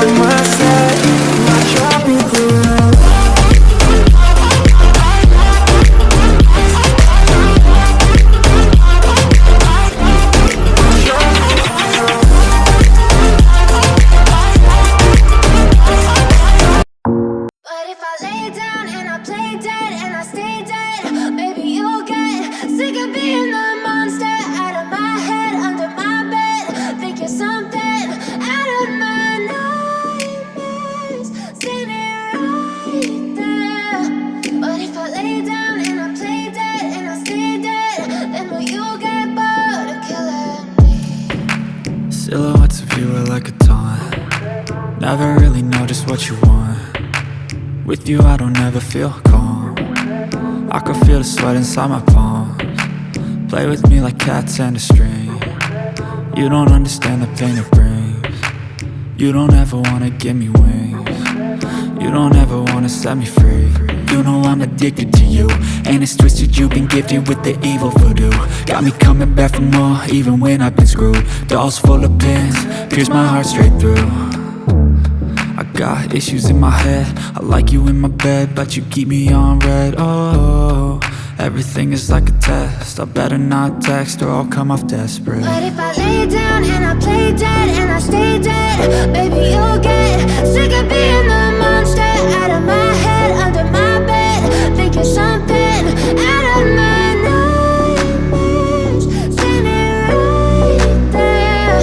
on my side, my tropical love. But if I lay down and I play dead and I stay dead, maybe you'll get sick of being the monster out of my head, under my bed. Think you're something out of my nightmares, standing right there. But if I lay down and I play dead and I stay dead, then will you get bored of killing me? Silhouettes of you are like a taunt. Never really know just what you want. With you I don't ever feel calm. I can feel the sweat inside my palms. Play with me like cats and a string. You don't understand the pain it brings. You don't ever wanna give me wings. You don't ever wanna set me free. You know I'm addicted to you, and it's twisted, you've been gifted with the evil voodoo. Got me coming back for more, even when I've been screwed. Dolls full of pins, pierce my heart straight through. I got issues in my head, I like you in my bed, but you keep me on red. Oh, everything is like a test, I better not text or I'll come off desperate. But if I lay down and I play dead and I stay dead, baby you'll get sick of being the monster out of my head, under my bed. Think you're something out of my nightmares, standing right there.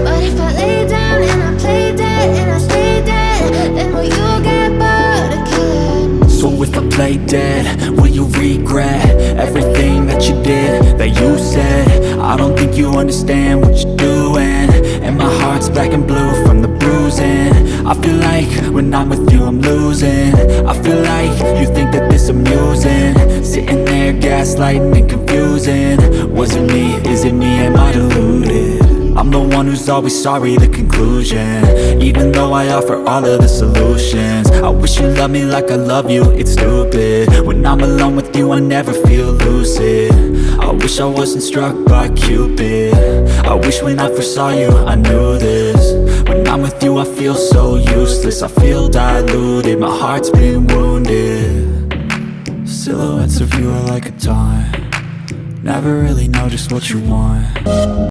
But if I lay down and I play dead and I stay dead, then will you get bored of killing me? So if I play dead, will you regret everything that you did, that you said? I don't think you understand what you're doing, and my heart's black and blue from the bruising. I feel like when I'm with you I'm losing. I feel like you think that this amusing, sitting there gaslighting and confusing. Was it me? Is it me? Am I deluded? I'm the one who's always sorry, the conclusion. Even though I offer all of the solutions, I wish you loved me like I love you, it's stupid. When I'm alone with you I never feel lucid. I wish I wasn't struck by Cupid. I wish when I first saw you I knew this. When I'm with you I feel so useless, I feel diluted, my heart's been wounded. Silhouettes of you are like a taunt. Never really know just what you want.